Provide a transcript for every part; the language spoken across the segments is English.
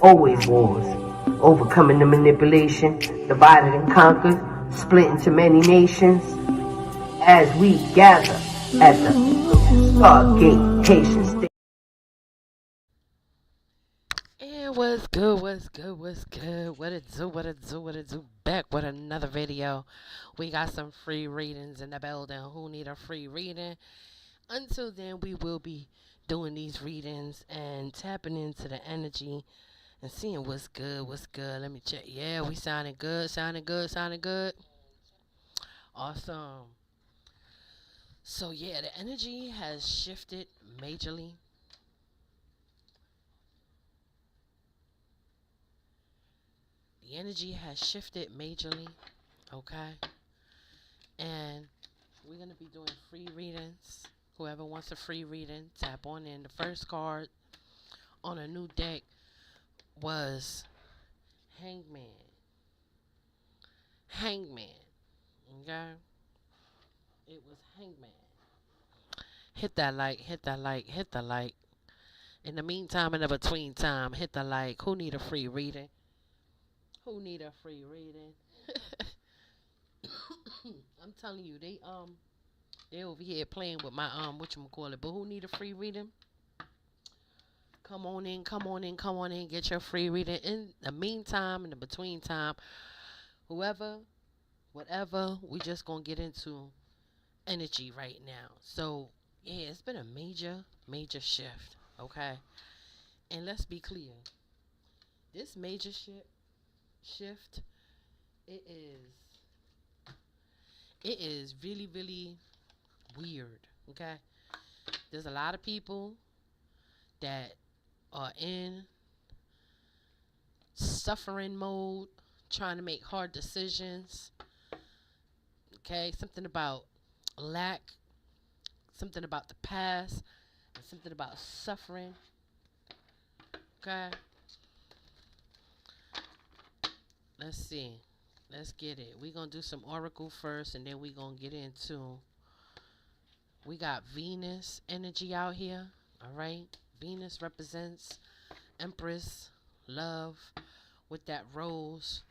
always wars. Overcoming the manipulation, divided and conquered, split into many nations. As we gather at the Stargate Haitian State. And what's good, what's good, what's good? What it do, what it do, what it do? Back with another video. We got some free readings in the building. Who need a free reading? Until then, we will be doing these readings and tapping into the energy and seeing what's good, what's good. Let me check. Yeah, we sounding good, sounding good, sounding good. Awesome. So yeah, the energy has shifted majorly. The energy has shifted majorly. Okay. And we're going to be doing free readings. Whoever wants a free reading, tap on in. The first card on a new deck was Hangman. Hangman. Okay? It was Hangman. Hit that like, hit that like, hit the like. In the meantime, in the between time, hit the like. Who need a free reading? Who need a free reading? I'm telling you, they over here playing with my whatchamacallit. But who need a free reading? Come on in, come on in, come on in, get your free reading. In the meantime, in the between time, whoever, whatever, we just gonna get into energy right now. So yeah, it's been a major shift. Okay. And let's be clear. This major shift, it is really weird. Okay. There's a lot of people that are in suffering mode, trying to make hard decisions. Okay, something about lack, something about the past, and something about suffering. Okay, let's see. Let's get it. We're going to do some oracle first, and then we're going to get into. We got Venus energy out here. All right. Venus represents Empress, love, with that rose.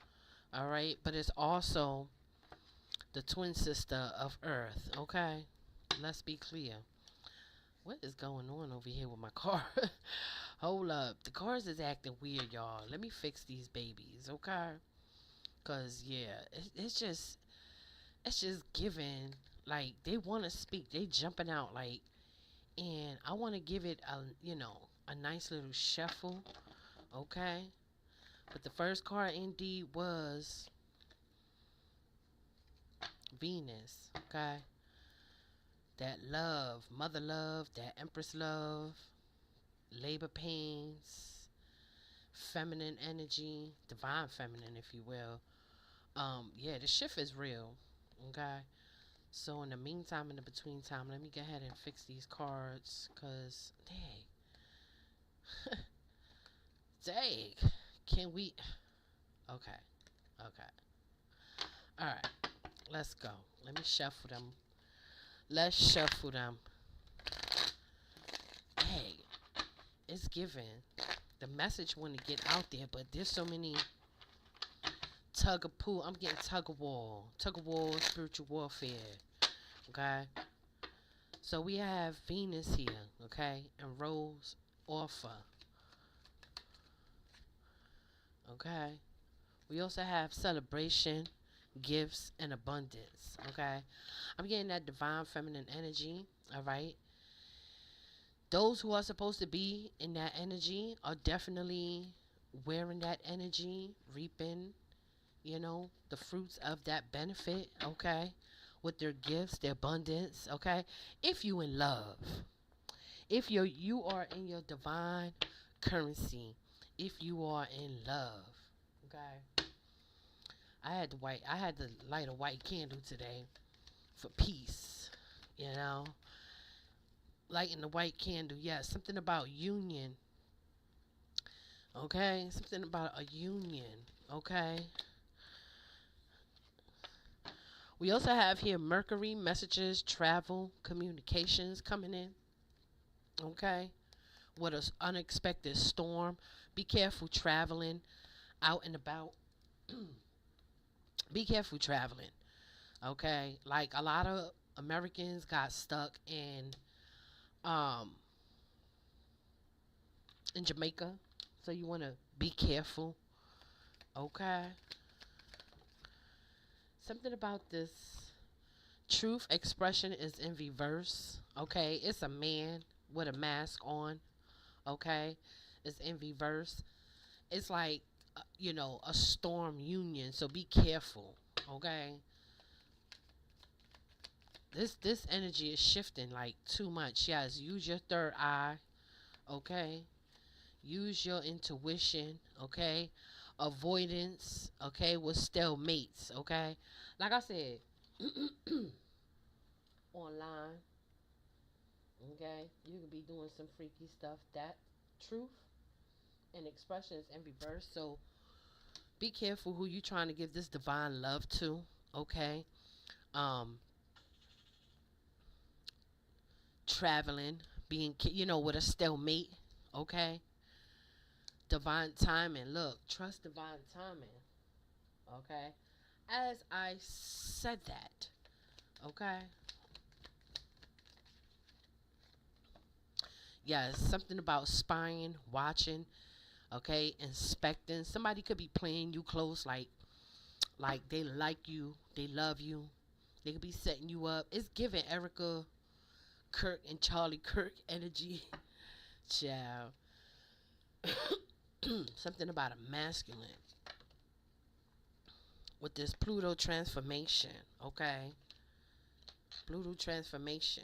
All right. But it's also the twin sister of Earth. Okay. Let's be clear. What is going on over here with my car? Hold up. The cars is acting weird, y'all. Let me fix these babies, okay? Cause yeah, it's just giving, like, they want to speak. They jumping out, like, and I want to give it a nice little shuffle, okay? But the first card indeed was Venus, okay? That love, mother love, that empress love, labor pains, feminine energy, divine feminine, if you will. Yeah, the shift is real, okay? So in the meantime, in the between time, let me go ahead and fix these cards, cause dang, can we? Okay, okay, all right, let's go. Let me shuffle them. Let's shuffle them. Hey, it's given. The message want to get out there, but there's so many tug of pull. I'm getting tug of war, spiritual warfare. Okay, so we have Venus here, okay, and Rose Orpha. Okay, we also have celebration, gifts, and abundance. Okay, I'm getting that divine feminine energy. All right, those who are supposed to be in that energy are definitely wearing that energy, reaping, the fruits of that benefit, okay? With their gifts, their abundance, okay? If you in love, if you are in your divine currency, if you are in love, okay? I had to light a white candle today for peace, you know? Lighting the white candle, yes, something about union, okay? Something about a union, okay? We also have here Mercury, messages, travel, communications coming in. Okay. What an unexpected storm, Be careful traveling out and about. Be careful traveling. Okay, like a lot of Americans got stuck um in Jamaica, so you want to be careful. Okay, something about this truth expression is in reverse. Okay, it's a man with a mask on. Okay, it's in reverse. It's like a storm union, so be careful. Okay, this energy is shifting like too much. Yes, use your third eye. Okay, use your intuition. Okay, avoidance. Okay, with stalemates. Okay, like I said, online. Okay, you could be doing some freaky stuff. That truth and expression is in reverse. So be careful who you trying to give this divine love to. Okay, um, traveling, being with a stalemate. Okay, divine timing. Look, trust divine timing. Okay, as I said that. Okay, yes, something about spying, watching. Okay, inspecting. Somebody could be playing you close, like they like you, they love you. They could be setting you up. It's giving Erica Kirk and Charlie Kirk energy. Child. Something about a masculine with this Pluto transformation. Okay, Pluto transformation.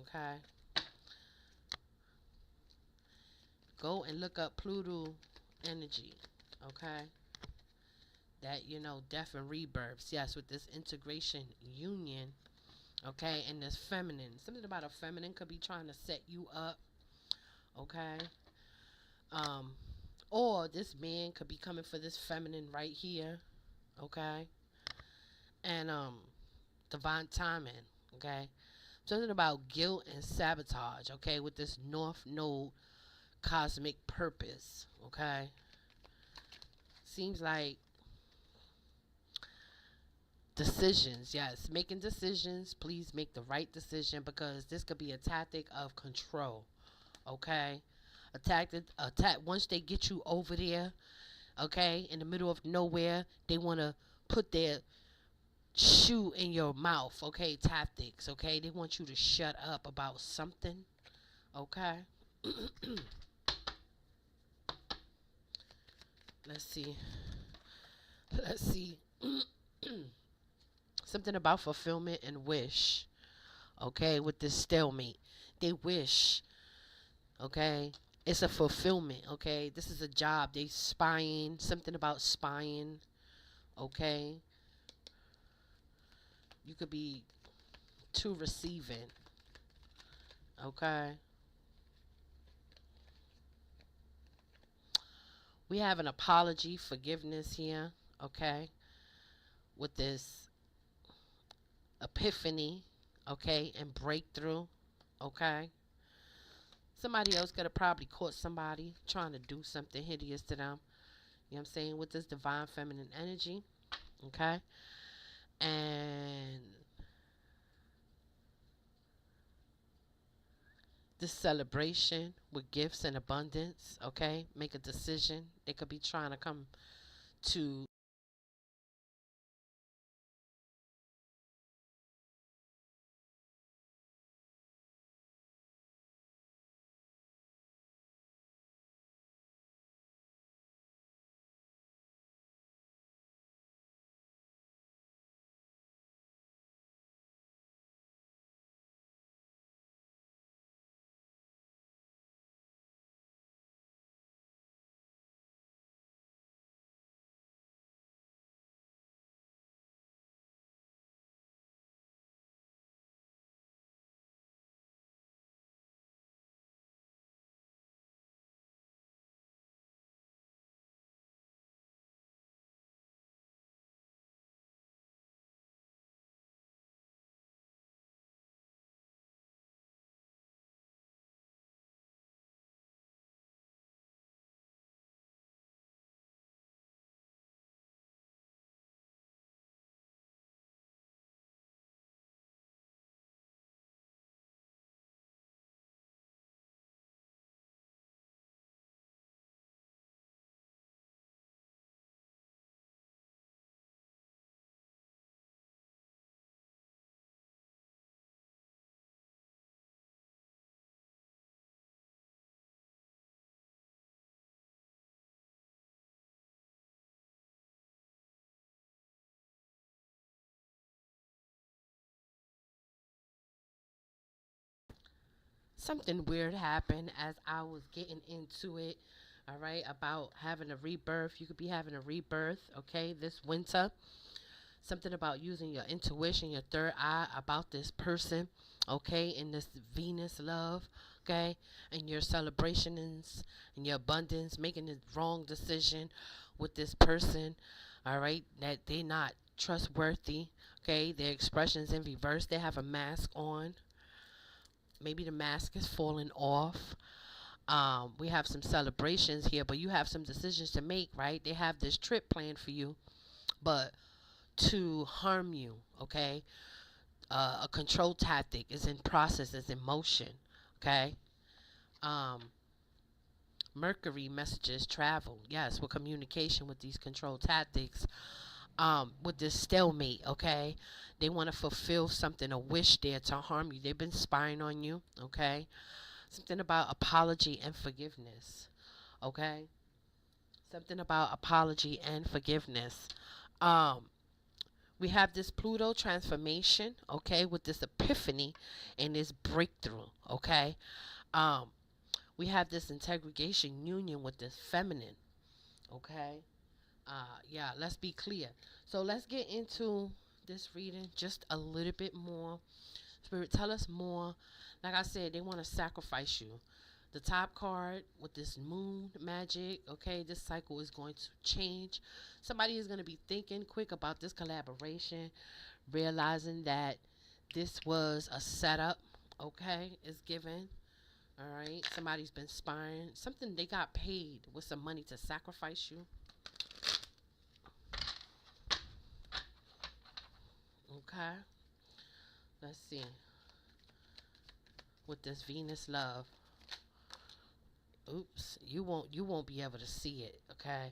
Okay, go and look up Pluto energy. Okay, that death and rebirths. Yes, with this integration union. Okay, and this feminine. Something about a feminine could be trying to set you up. Okay, um, or this man could be coming for this feminine right here. Okay, and divine timing. Okay, something about guilt and sabotage. Okay, with this North Node cosmic purpose. Okay, seems like decisions. Yes, making decisions. Please make the right decision, because this could be a tactic of control. Okay, attack. Once they get you over there, okay, in the middle of nowhere, they want to put their shoe in your mouth. Okay, tactics. Okay, they want you to shut up about something. Okay. Let's see. Let's see. Something about fulfillment and wish. Okay, with this stalemate. They wish. Okay. It's a fulfillment. Okay. This is a job. They spying. Something about spying. Okay. You could be too receiving. Okay. We have an apology, forgiveness here. Okay. With this epiphany. Okay. And breakthrough. Okay. Somebody else could have probably caught somebody trying to do something hideous to them. You know what I'm saying? With this divine feminine energy. Okay. And this celebration with gifts and abundance. Okay. Make a decision. They could be trying to come to something weird happened as I was getting into it. All right, about having a rebirth. You could be having a rebirth, okay, this winter. Something about using your intuition, your third eye about this person, okay, in this Venus love, okay, and your celebrations and your abundance, making the wrong decision with this person, all right, that they not trustworthy, okay, their expressions in reverse, they have a mask on, maybe the mask is falling off. We have some celebrations here, but you have some decisions to make, right? They have this trip planned for you, but to harm you, okay? A control tactic is in process, is in motion, okay? Um, Mercury messages travel, yes, with communication with these control tactics, with this stalemate, okay? They want to fulfill something, a wish there to harm you. They've been spying on you, okay? Something about apology and forgiveness, okay? Something about apology and forgiveness. Um, we have this Pluto transformation, okay, with this epiphany and this breakthrough, okay. Um, we have this integration union with this feminine, okay. Yeah, let's be clear. So let's get into this reading just a little bit more. Spirit, tell us more. Like I said, they want to sacrifice you. The top card with this moon magic, okay, this cycle is going to change. Somebody is going to be thinking quick about this collaboration, realizing that this was a setup, okay, is given. All right, somebody's been spying. Something they got paid with some money to sacrifice you. Okay, let's see. With this Venus love. Oops, you won't be able to see it, okay?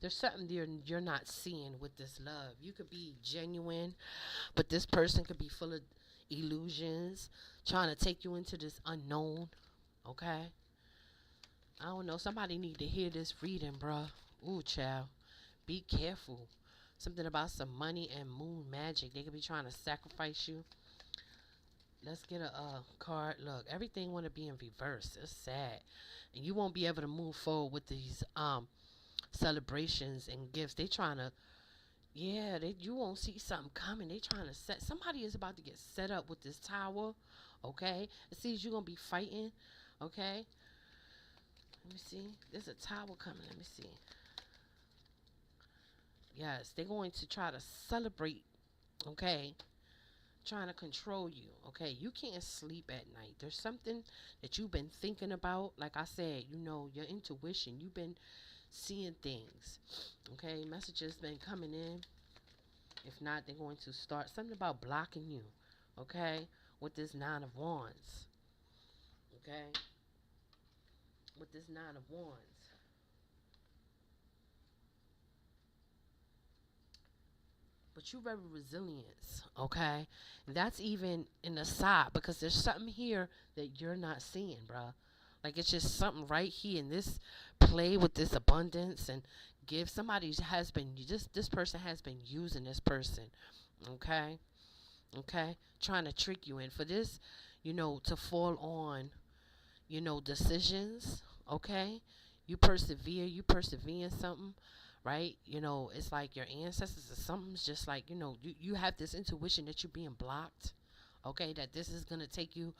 There's something you're not seeing with this love. You could be genuine, but this person could be full of illusions, trying to take you into this unknown, okay? I don't know. Somebody need to hear this reading, bruh. Ooh, child. Be careful. Something about some money and moon magic. They could be trying to sacrifice you. Let's get a card. Look, everything want to be in reverse. It's sad, and you won't be able to move forward with these celebrations and gifts. They trying to, yeah, you won't see something coming. They trying to set, somebody is about to get set up with this tower, okay? It seems you're gonna be fighting, okay? Let me see. There's a tower coming. Let me see. Yes, they're going to try to celebrate, okay? Trying to control you, okay? You can't sleep at night. There's something that you've been thinking about. Like I said, you know, your intuition. You've been seeing things, okay? Messages been coming in. If not, they're going to start something about blocking you, okay? With this Nine of Wands, okay? With this Nine of Wands. But you very resilient, okay? And that's even in the side because there's something here that you're not seeing, bruh. Like it's just something right here in this play with this abundance and give. Somebody has been this person has been using this person, okay? Okay? Trying to trick you in for this, you know, to fall on, you know, decisions, okay? You persevere in something, right? You know, it's like your ancestors or something's just like, you know, you have this intuition that you're being blocked, okay? That this is going to take you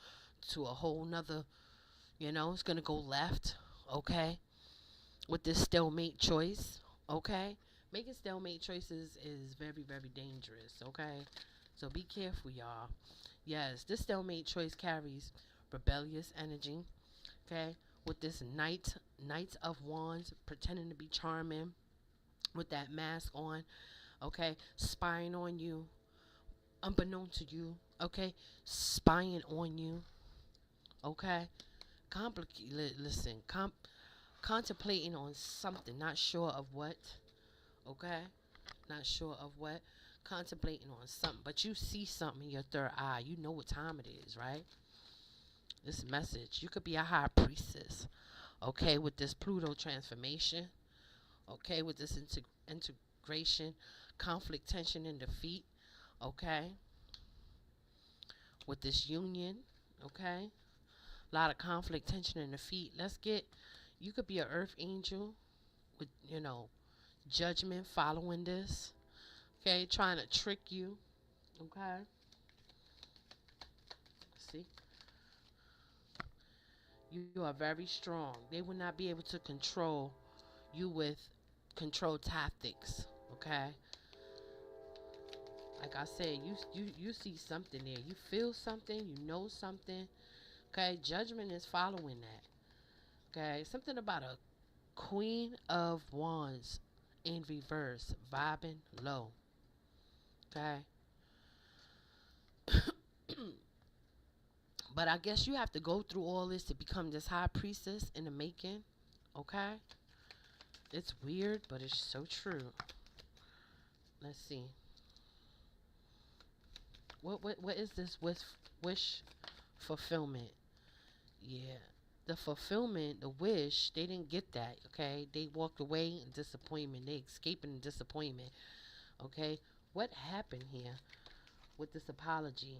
to a whole nother, you know, it's going to go left, okay? With this stalemate choice, okay? Making stalemate choices is very, very dangerous, okay? So be careful, y'all. Yes, this stalemate choice carries rebellious energy, okay? With this Knight of Wands, pretending to be charming, with that mask on, okay? Spying on you, unbeknown to you, okay? Spying on you, okay? Listen, contemplating on something, not sure of what, okay? Not sure of what, contemplating on something, but you see something in your third eye. You know what time it is, right? This message, you could be a high priestess, okay, with this Pluto transformation, okay, with this integration, conflict, tension, and defeat, okay, with this union, okay, A lot of conflict, tension in the feet. Let's get, you could be an earth angel with, judgment following this. Okay, trying to trick you. Okay, see, you are very strong. They will not be able to control you with control tactics. Okay, like I said, you see something there. You feel something. You know something. Okay, judgment is following that. Okay, something about a Queen of Wands in reverse, vibing low. Okay. But I guess you have to go through all this to become this high priestess in the making. Okay. It's weird, but it's so true. Let's see. What is this with wish fulfillment? Yeah. The fulfillment, the wish, they didn't get that, okay? They walked away in disappointment. They escaping in disappointment. Okay? What happened here with this apology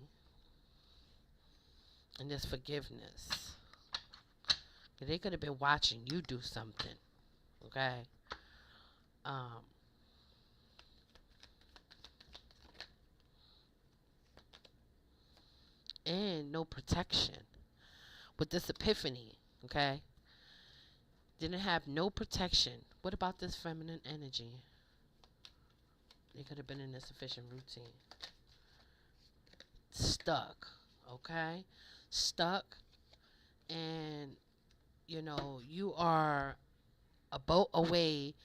and this forgiveness? They could have been watching you do something. Okay? Um and no protection with this epiphany, okay? Didn't have no protection. What about this feminine energy? They could have been in a sufficient routine. Stuck, okay? Stuck, and you are a boat away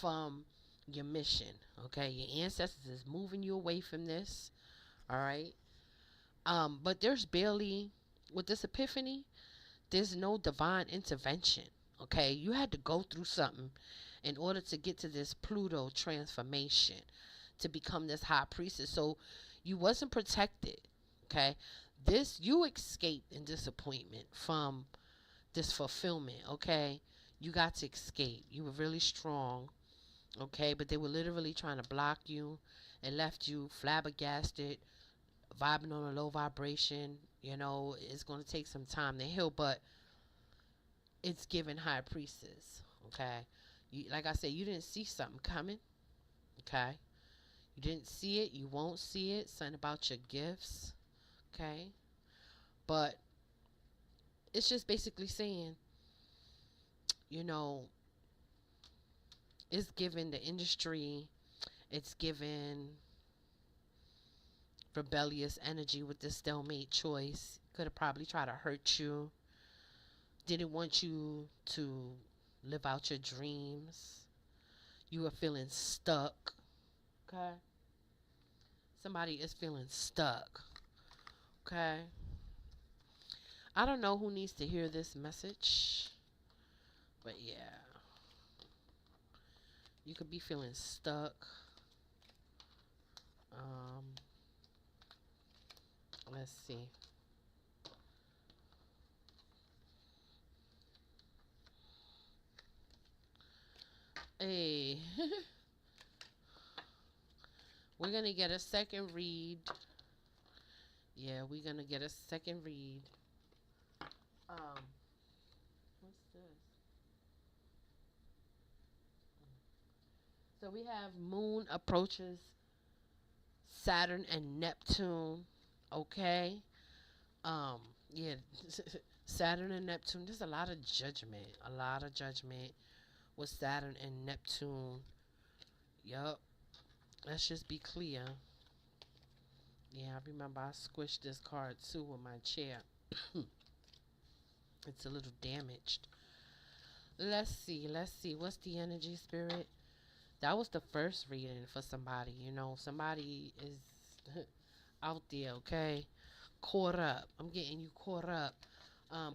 from your mission, okay? Your ancestors is moving you away from this, all right? But there's barely, with this epiphany, there's no divine intervention. Okay, you had to go through something in order to get to this Pluto transformation to become this high priestess. So you wasn't protected. Okay, this you escaped in disappointment from this fulfillment. Okay, you got to escape. You were really strong. Okay, but they were literally trying to block you and left you flabbergasted, vibing on a low vibration. It's going to take some time to heal, but it's given high priestess. Okay, like I said, you didn't see something coming. Okay, you didn't see it. You won't see it. Something about your gifts. Okay, but it's just basically saying, you know, it's given the industry. It's given rebellious energy with this stalemate choice. Could have probably tried to hurt you. Didn't want you to live out your dreams. You were feeling stuck. Okay. Somebody is feeling stuck. Okay. I don't know who needs to hear this message. But yeah. You could be feeling stuck. Um, let's see. Hey. We're going to get a second read. Yeah, we're going to get a second read. What's this? So we have Moon approaches Saturn and Neptune. Okay. Yeah. Saturn and Neptune. There's a lot of judgment. A lot of judgment with Saturn and Neptune. Yup. Let's just be clear. Yeah, I remember I squished this card too with my chair. It's a little damaged. Let's see. What's the energy, spirit? That was the first reading for somebody. Somebody is out there, okay? Caught up. I'm getting you caught up.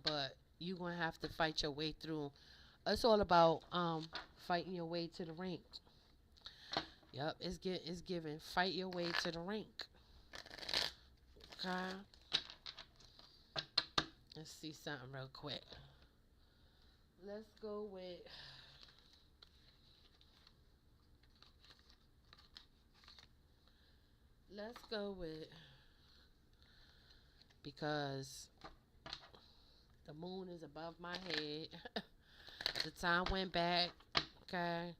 But you're going to have to fight your way through. It's all about fighting your way to the rank. Yep, it's given. Fight your way to the rank. Okay. Let's see something real quick. Let's go with because The moon is above my head. The time went back. Okay.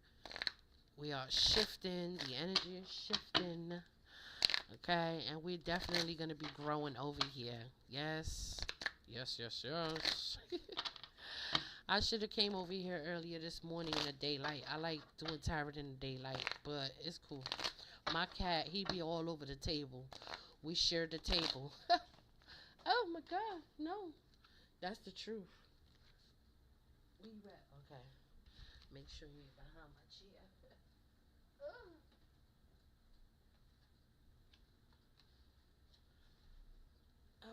We are shifting. The energy is shifting. Okay. And we're definitely going to be growing over here. Yes. Yes, yes, yes. I should have came over here earlier this morning in the daylight. I like doing tarot in the daylight, but it's cool. My cat, he be all over the table. We share the table. Oh my God, no. That's the truth. Where you at? Okay. Make sure you're behind my chair.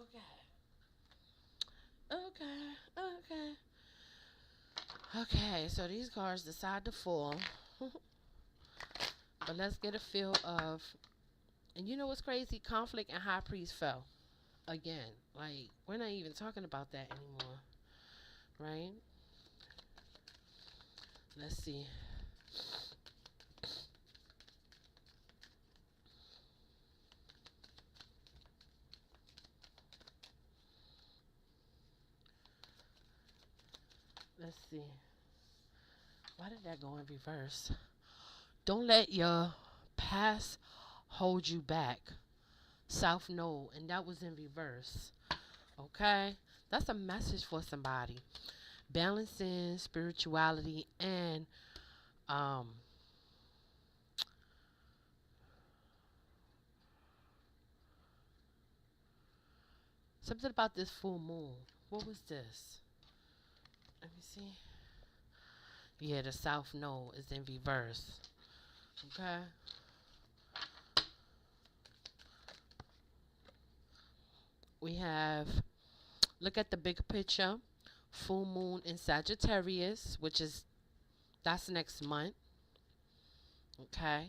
Okay. Okay. Okay. Okay, so these cards decide to fall. But let's get a feel of, and you know what's crazy? Conflict and High Priest fell. Again. Like, we're not even talking about that anymore. Right? Let's see. Let's see. Why did that go in reverse? Don't let your past hold you back. South Node, and that was in reverse. Okay? That's a message for somebody. Balancing spirituality and um something about this full moon. What was this? Let me see. Yeah, the South Node is in reverse. Okay? We have, look at the big picture. Full moon in Sagittarius, which is, that's next month. Okay?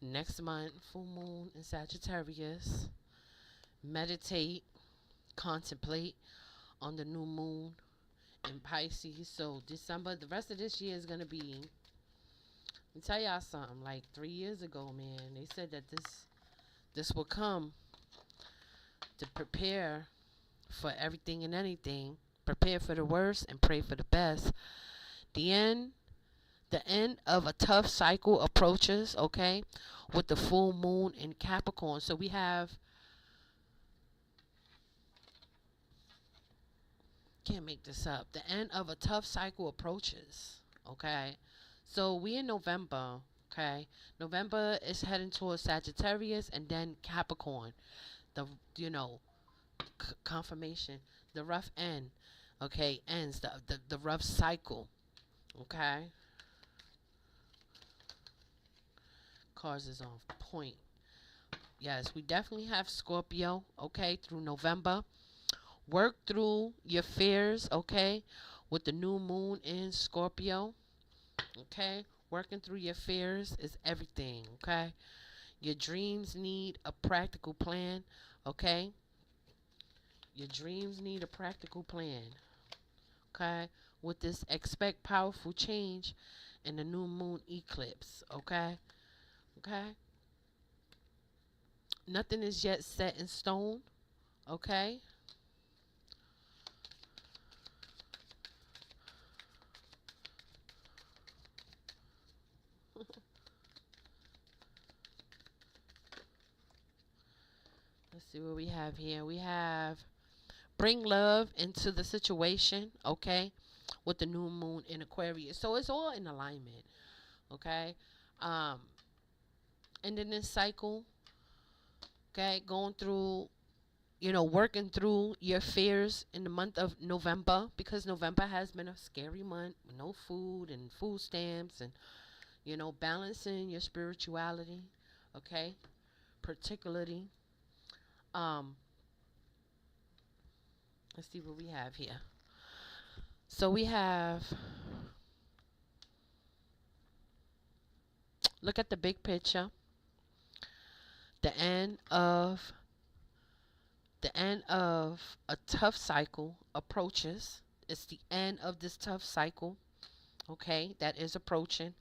Next month, full moon in Sagittarius. Meditate, contemplate on the new moon in Pisces. So December, the rest of this year is gonna be. Let me tell y'all something. Like 3 years ago, man, they said that this will come to prepare for everything and anything. Prepare for the worst and pray for the best. The end. The end of a tough cycle approaches, okay, with the full moon in Capricorn. So we have, can't make this up. The end of a tough cycle approaches, okay? So we in November, okay? November is heading towards Sagittarius and then Capricorn. The, you know, confirmation, the rough end, okay, ends the rough cycle, okay? Cards is on point. Yes, we definitely have Scorpio, okay, through November. Work through your fears, okay, with the new moon in Scorpio, okay? Working through your fears is everything, okay? Your dreams need a practical plan, okay? Your dreams need a practical plan, okay? With this, expect powerful change in the new moon eclipse, okay? Okay? Nothing is yet set in stone, okay? Let's see what we have here. We have bring love into the situation, okay? With the new moon in Aquarius. So it's all in alignment, okay? Um, and then this cycle, okay, going through, you know, working through your fears in the month of November, because November has been a scary month with no food and food stamps and, you know, balancing your spirituality, okay? Particularly, um, let's see what we have here. So we have, look at the big picture. The end of a tough cycle approaches. It's the end of this tough cycle, okay, that is approaching.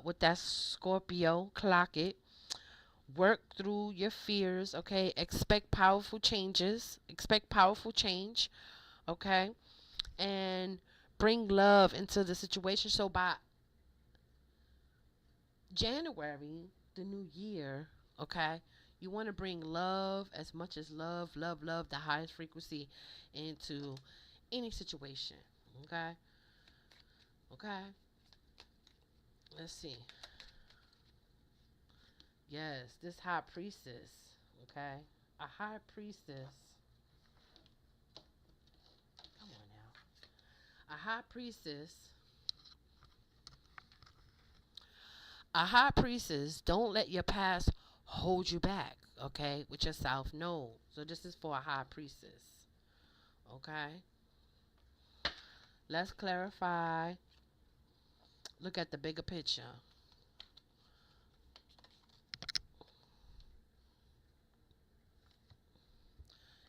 With that Scorpio, clock it. Work through your fears, okay? Expect powerful changes. Expect powerful change, Okay, and bring love into the situation. So by January, the new year, okay, you want to bring love as much as love, the highest frequency into any situation. Okay, okay. Let's see. Yes, this high priestess. Okay, a high priestess. Come on now. A high priestess. A high priestess. Don't let your past hold you back. Okay, with your south node. So this is for a high priestess. Okay. Let's clarify. Look at the bigger picture.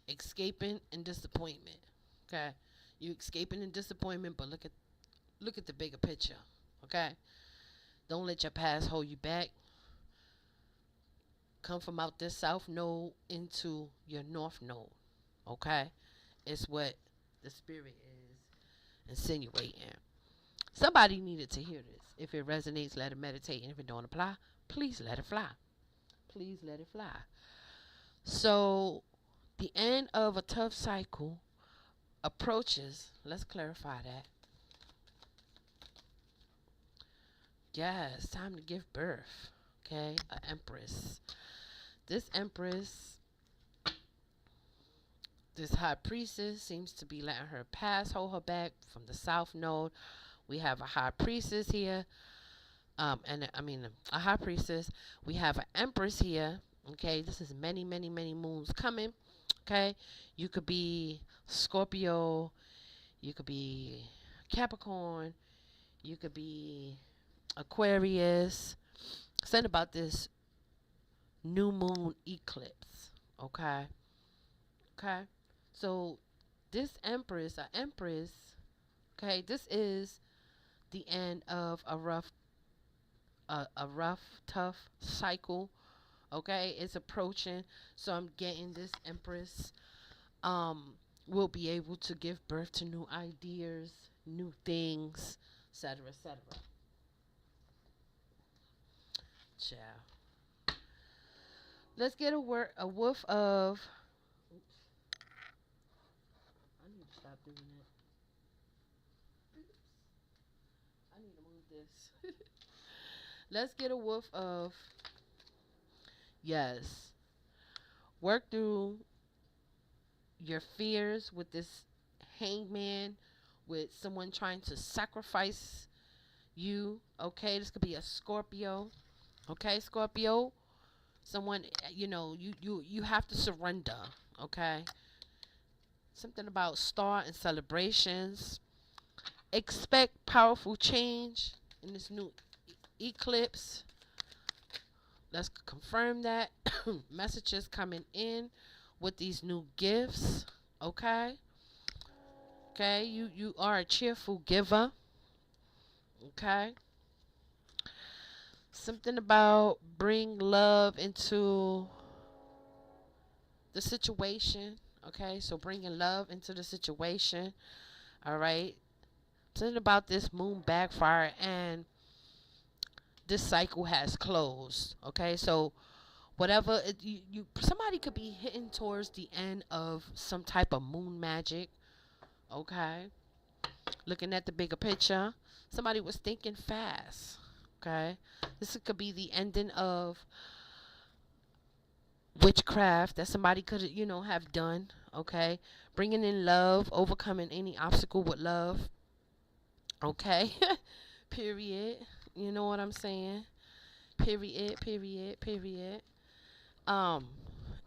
Escaping and disappointment. Okay. You escaping and disappointment, but look at the bigger picture. Okay. Don't let your past hold you back. Come from out this south node into your north node. Okay. It's what the spirit is insinuating. Somebody needed to hear this. If it resonates, let it meditate. And if it don't apply, please let it fly. Please let it fly. So the end of a tough cycle approaches. Let's clarify that. Yes, time to give birth. Okay, an empress. This empress, this high priestess, seems to be letting her past hold her back from the south node. We have a high priestess here. And I mean a high priestess. We have an empress here. Okay, this is many moons coming. Okay, you could be Scorpio, you could be Capricorn, you could be Aquarius. Something about this new moon eclipse. Okay, okay. So this empress, a empress. Okay, this is the end of a rough, tough cycle. Okay, it's approaching. So I'm getting this empress will be able to give birth to new ideas, new things, etc., etc. Ciao. Let's get a whiff of. Oops, I need to stop doing that. I need to move this. Let's get a whiff of. Yes. Work through your fears with this hangman, with someone trying to sacrifice you. Okay, this could be a Scorpio. Okay, Scorpio. Someone, you have to surrender. Okay. Something about star and celebrations. Expect powerful change in this new eclipse. Let's confirm that. Messages coming in with these new gifts. Okay. Okay. You are a cheerful giver. Okay. Something about bring love into the situation. Okay. So bringing love into the situation. All right. Something about this moon backfire and this cycle has closed. Okay. So whatever somebody could be hitting towards the end of some type of moon magic. Okay, looking at the bigger picture, somebody was thinking fast. Okay, this could be the ending of witchcraft that somebody could have done. Okay, bringing in love, overcoming any obstacle with love. Okay. Period. You know what I'm saying? Period. Um,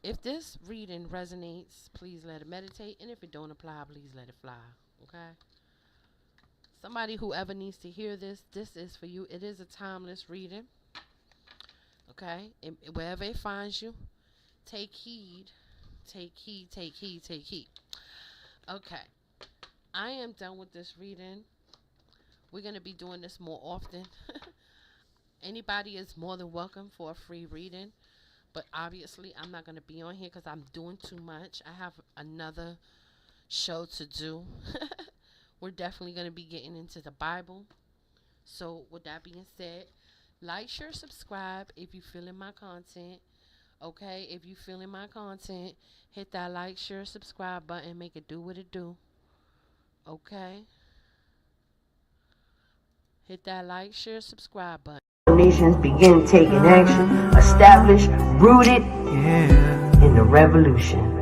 if this reading resonates, please let it meditate. And if it don't apply, please let it fly. Okay? Somebody who ever needs to hear this, this is for you. It is a timeless reading. Okay? And wherever it finds you, take heed. Take heed, take heed, take heed. Okay. I am done with this reading. We're going to be doing this more often. Anybody is more than welcome for a free reading. But obviously, I'm not going to be on here because I'm doing too much. I have another show to do. We're definitely going to be getting into the Bible. So with that being said, like, share, subscribe if you feeling my content. Okay, if you feeling my content, hit that like, share, subscribe button. Make it do what it do. Okay. Hit that like, share, subscribe button. Nations begin taking action, established, rooted in the revolution.